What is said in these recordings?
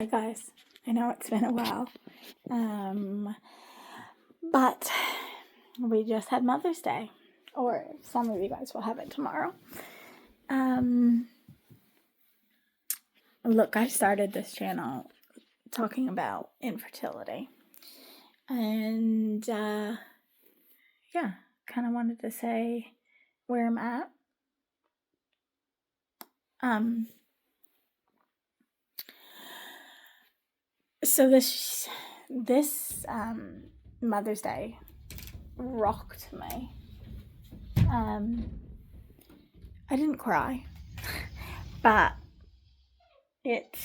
Hi guys, I know it's been a while, but we just had Mother's Day, or some of you guys will have it tomorrow. Look, I started this channel talking about infertility, and kind of wanted to say where I'm at. So this Mother's Day rocked me. I didn't cry, but it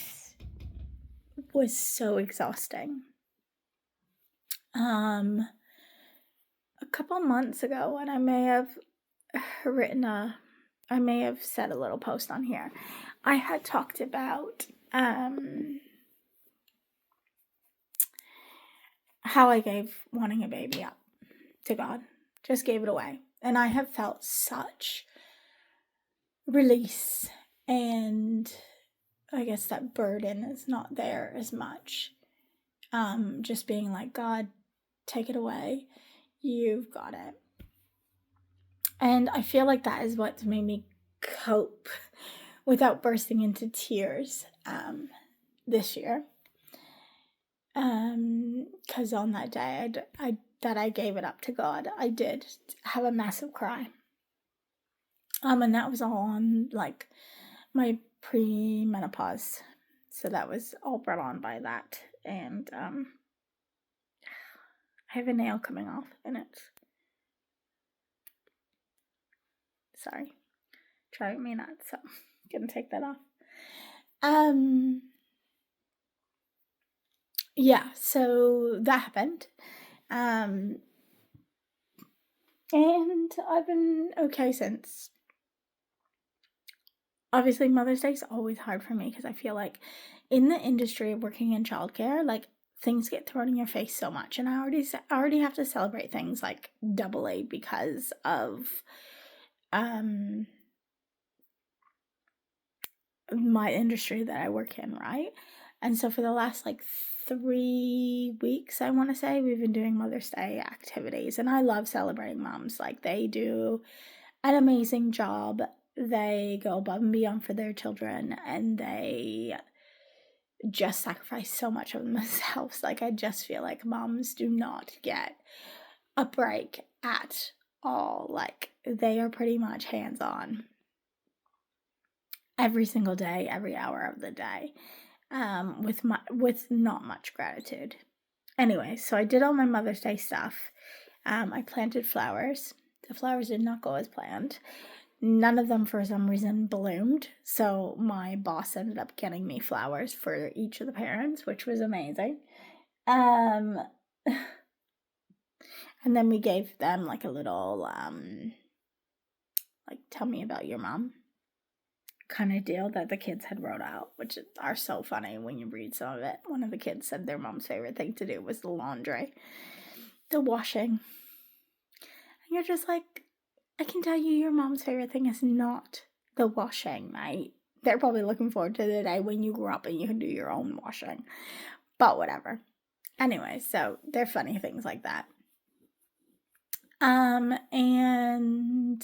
was so exhausting. A couple months ago, and I may have said a little post on here, I had talked about how I gave wanting a baby up to God, just gave it away, and I have felt such release, and I guess that burden is not there as much. Just being like, God, take it away, you've got it. And I feel like that is what's made me cope without bursting into tears this year. Because on that day I gave it up to God, I did have a massive cry. And that was all on like my pre-menopause. So that was all brought on by that. And I have a nail coming off and it's driving me nuts, so I'm gonna take that off. So that happened. And I've been okay since. Obviously, Mother's Day is always hard for me because I feel like in the industry of working in childcare, like things get thrown in your face so much, and I already have to celebrate things like double A because of my industry that I work in, right? And so for the last like 3 weeks, I want to say, we've been doing Mother's Day activities, and I love celebrating moms. Like, they do an amazing job. They go above and beyond for their children, and they just sacrifice so much of themselves. Like, I just feel like moms do not get a break at all. Like, they are pretty much hands-on every single day, every hour of the day, with not much gratitude. Anyway, so I did all my Mother's Day stuff. I planted flowers. The flowers did not go as planned. None of them, for some reason, bloomed. So my boss ended up getting me flowers for each of the parents, which was amazing. And then we gave them like a little, like, tell me about your mom kind of deal that the kids had wrote out, which are so funny when you read some of it. One of the kids said their mom's favorite thing to do was the laundry, the washing. And you're just like, I can tell you your mom's favorite thing is not the washing, mate. They're probably looking forward to the day when you grow up and you can do your own washing. But whatever. Anyway, so they're funny things like that. And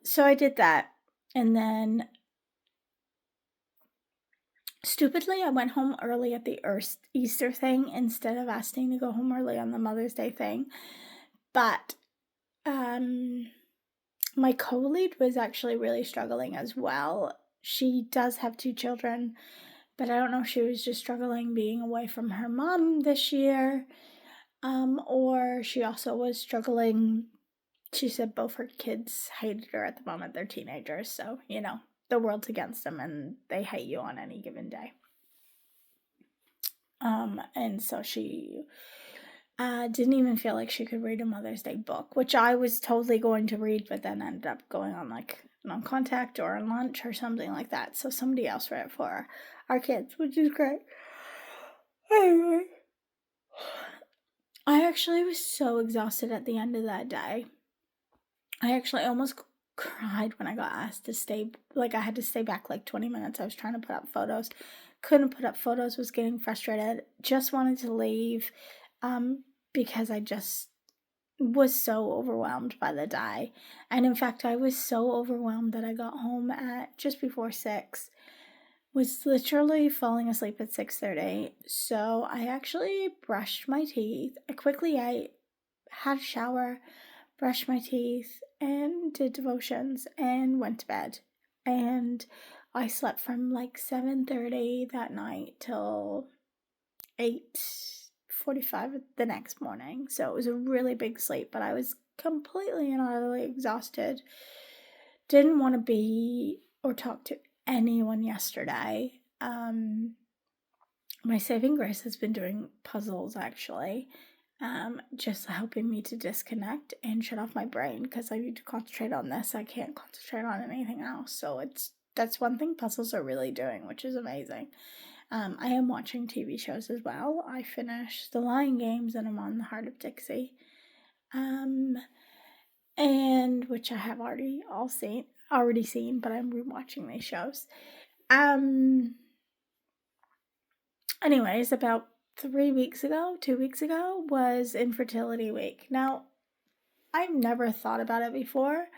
so I did that, and then stupidly I went home early at the Easter thing instead of asking to go home early on the Mother's Day thing. But my co-lead was actually really struggling as well. She does have 2 children, but I don't know if she was just struggling being away from her mom this year, or she also was struggling. She said both her kids hated her at the moment. They're teenagers, so, you know, the world's against them and they hate you on any given day. And so she didn't even feel like she could read a Mother's Day book, which I was totally going to read, but then ended up going on like non-contact or on lunch or something like that. So somebody else read it for our kids, which is great. Anyway, I actually was so exhausted at the end of that day. I actually almost cried when I got asked to stay. Like, I had to stay back like 20 minutes. I was trying to put up photos. Couldn't put up photos, was getting frustrated. Just wanted to leave because I just was so overwhelmed by the day. And in fact, I was so overwhelmed that I got home at just before 6. Was literally falling asleep at 6:30. So I actually brushed my teeth. I quickly ate, had a shower, brushed my teeth, and did devotions and went to bed. And I slept from like 7:30 that night till 8:45 the next morning. So it was a really big sleep, but I was completely and utterly exhausted. Didn't want to be or talk to anyone yesterday. My saving grace has been doing puzzles actually, just helping me to disconnect and shut off my brain because I need to concentrate on this. I can't concentrate on anything else. So that's one thing puzzles are really doing, which is amazing. I am watching TV shows as well. I finished The Lying Games and I'm on The Heart of Dixie, and which I have already seen, but I'm rewatching these shows. Anyways, about 2 weeks ago was Infertility Week. Now, I've never thought about it before,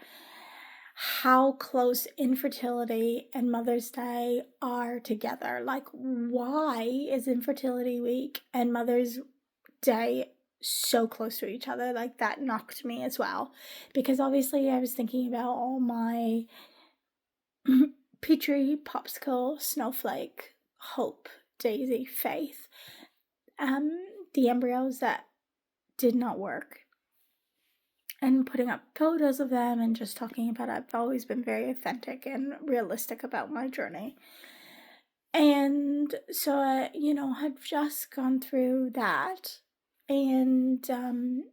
how close infertility and Mother's Day are together. Like, why is Infertility Week and Mother's Day so close to each other? Like, that knocked me as well. Because obviously I was thinking about all my Petrie, Popsicle, Snowflake, Hope, Daisy, Faith, the embryos that did not work, and putting up photos of them and just talking about it. I've always been very authentic and realistic about my journey. And so, I've just gone through that. And then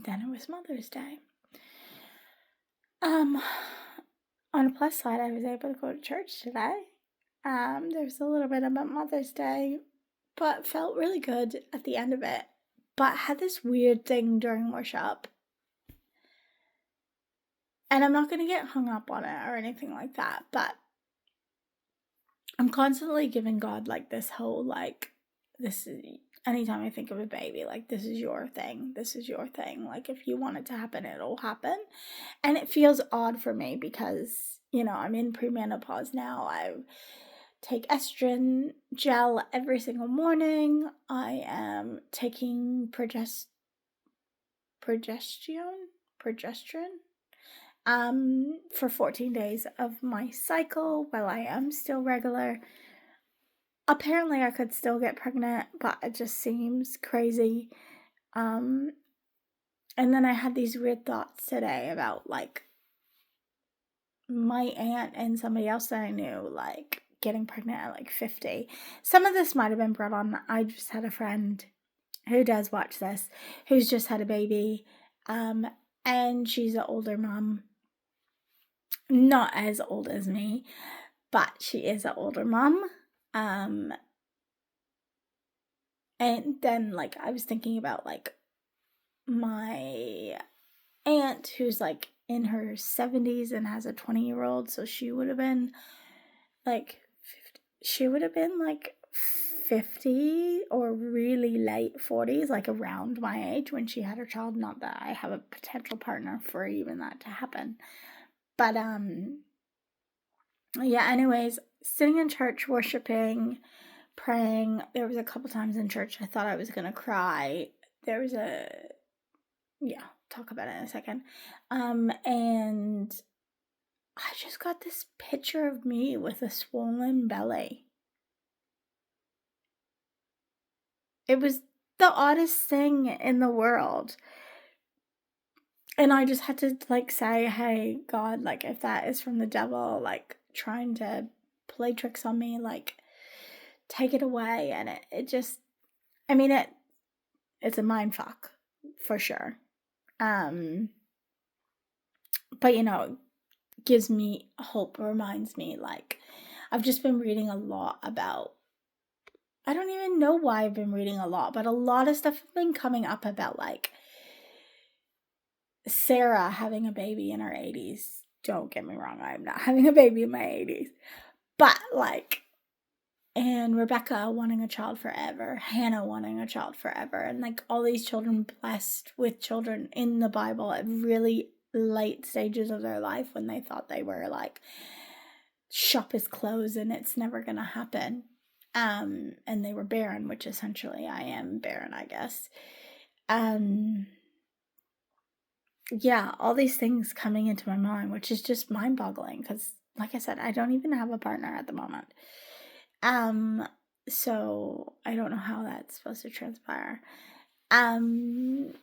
it was Mother's Day. On a plus side, I was able to go to church today. There's a little bit about Mother's Day, but felt really good at the end of it. But had this weird thing during worship. And I'm not going to get hung up on it or anything like that, but I'm constantly giving God like this whole, like, this is, anytime I think of a baby, like, this is your thing. This is your thing. Like, if you want it to happen, it'll happen. And it feels odd for me because, I'm in premenopause now. I take estrogen gel every single morning. I am taking progesterone for 14 days of my cycle while I am still regular. Apparently I could still get pregnant, but it just seems crazy. And then I had these weird thoughts today about, like, my aunt and somebody else that I knew, like, getting pregnant at, like, 50. Some of this might have been brought on. I just had a friend who does watch this, who's just had a baby, and she's an older mom. Not as old as me, but she is an older mom. And then, like, I was thinking about, like, my aunt who's, like, in her 70s and has a 20-year-old, so she would have been, like, 50 or really late 40s, like, around my age when she had her child. Not that I have a potential partner for even that to happen. But, yeah, anyways, sitting in church, worshiping, praying. There was a couple times in church I thought I was going to cry. There was talk about it in a second. And I just got this picture of me with a swollen belly. It was the oddest thing in the world. And I just had to, like, say, hey, God, like, if that is from the devil, like, trying to play tricks on me, like, take it away. And it just, I mean, it's a mind fuck for sure. But, it gives me hope, reminds me, like, I've just been reading a lot about, I don't even know why I've been reading a lot, but a lot of stuff has been coming up about, like, Sarah having a baby in her 80s don't get me wrong, I'm not having a baby in my 80s. But, like, and Rebecca wanting a child forever, Hannah wanting a child forever, and, like, all these children blessed with children in the Bible at really late stages of their life when they thought they were, like, shop is closed and it's never gonna happen. And they were barren, which essentially I am barren, I guess. Yeah, all these things coming into my mind, which is just mind-boggling because, like I said, I don't even have a partner at the moment. So I don't know how that's supposed to transpire. And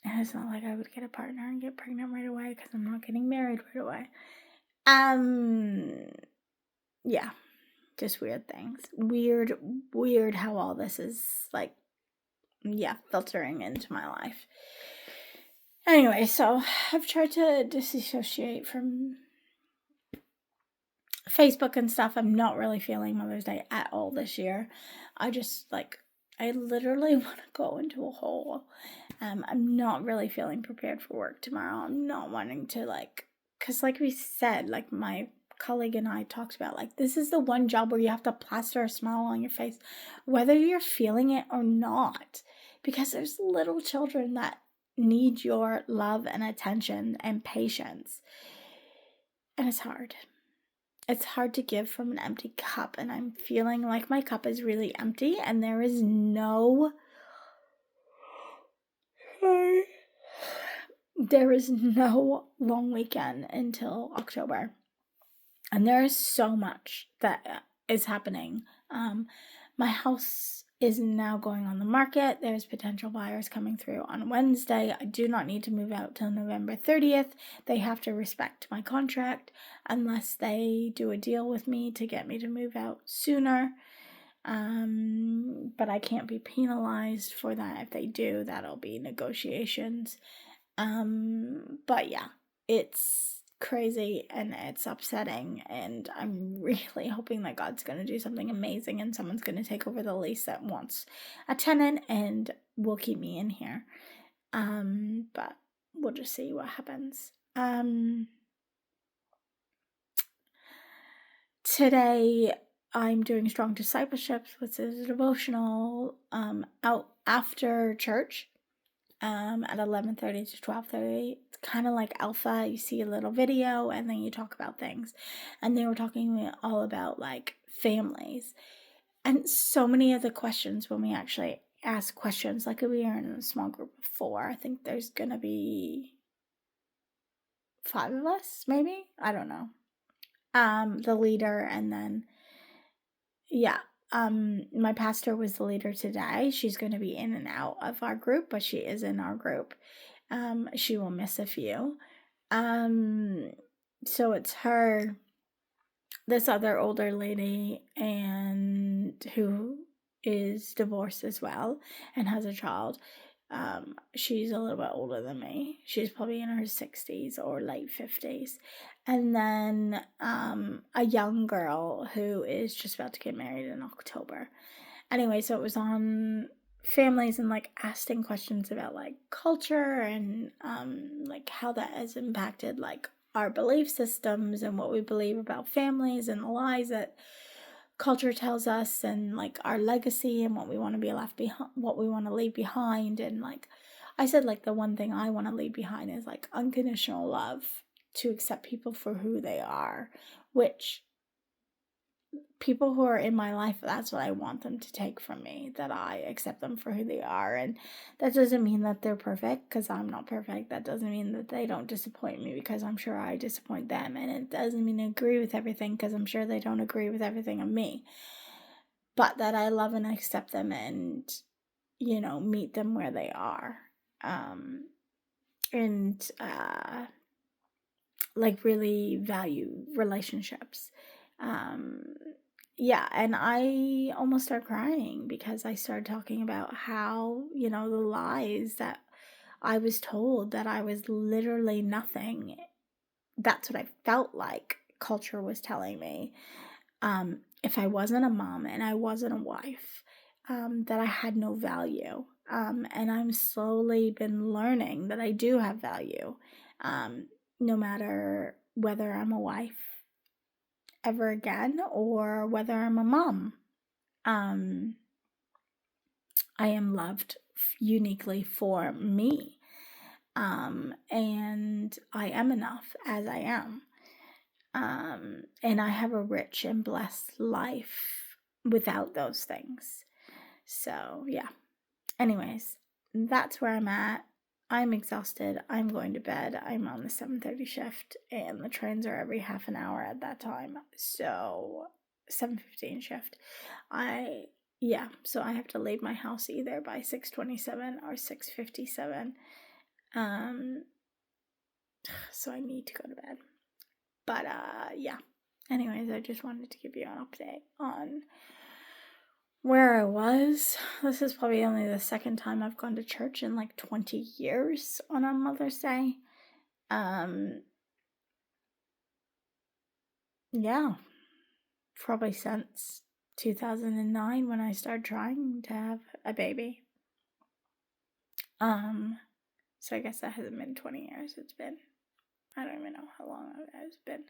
it's not like I would get a partner and get pregnant right away because I'm not getting married right away. Yeah, just weird things. Weird how all this is, like, yeah, filtering into my life. Anyway, so I've tried to disassociate from Facebook and stuff. I'm not really feeling Mother's Day at all this year. I just, like, I literally want to go into a hole. I'm not really feeling prepared for work tomorrow. I'm not wanting to, like, because like we said, like my colleague and I talked about, like, this is the one job where you have to plaster a smile on your face, whether you're feeling it or not, because there's little children that need your love and attention and patience. And it's hard. It's hard to give from an empty cup, and I'm feeling like my cup is really empty and there is no long weekend until October. And there is so much that is happening. My house is now going on the market. There's potential buyers coming through on Wednesday. I do not need to move out till November 30th. They have to respect my contract unless they do a deal with me to get me to move out sooner. But I can't be penalized for that. If they do, that'll be negotiations. But yeah, it's crazy and it's upsetting, and I'm really hoping that God's going to do something amazing and someone's going to take over the lease that wants a tenant and will keep me in here. But we'll just see what happens. Today I'm doing Strong Discipleships, which is a devotional out after church at 11:30 to 12:30. It's kind of like Alpha. You see a little video and then you talk about things. And they were talking all about, like, families. And so many of the questions, when we actually ask questions, like we are in a small group of 4, I think there's going to be 5 of us, maybe? I don't know. The leader, and then, yeah. My pastor was the leader today. She's going to be in and out of our group, but she is in our group. She will miss a few. So it's her, this other older lady, and who is divorced as well and has a child. She's a little bit older than me. She's probably in her 60s or late 50s. And then a young girl who is just about to get married in October. Anyway, so it was on families and, like, asking questions about, like, culture and like how that has impacted, like, our belief systems and what we believe about families and the lies that culture tells us, and, like, our legacy and what we want to be left behind, what we want to leave behind. And, like I said, like, the one thing I want to leave behind is, like, unconditional love, to accept people for who they are, which people who are in my life, that's what I want them to take from me, that I accept them for who they are. And that doesn't mean that they're perfect, because I'm not perfect. That doesn't mean that they don't disappoint me, because I'm sure I disappoint them. And it doesn't mean I agree with everything, because I'm sure they don't agree with everything of me. But that I love and accept them and, meet them where they are. Like, really value relationships. Yeah, and I almost started crying because I started talking about how, the lies that I was told, that I was literally nothing. That's what I felt like culture was telling me. If I wasn't a mom and I wasn't a wife, that I had no value. And I'm slowly been learning that I do have value. no matter whether I'm a wife ever again or whether I'm a mom. I am loved uniquely for me. And I am enough as I am. And I have a rich and blessed life without those things. So, yeah. Anyways, that's where I'm at. I'm exhausted. I'm going to bed. I'm on the 7:30 shift, and the trains are every half an hour at that time. So, 7:15 shift. So I have to leave my house either by 6:27 or 6:57. So I need to go to bed. But yeah. Anyways, I just wanted to give you an update on where I was. This is probably only the second time I've gone to church in like 20 years on a Mother's Day. Yeah. Probably since 2009 when I started trying to have a baby. So I guess that hasn't been 20 years. It's been, I don't even know how long it's been.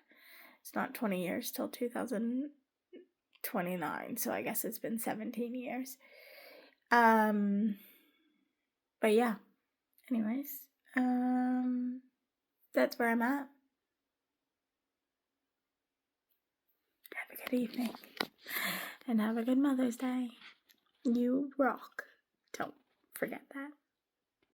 It's not 20 years till 2029, so I guess it's been 17 years. But yeah. Anyways, that's where I'm at. Have a good evening. And have a good Mother's Day. You rock. Don't forget that.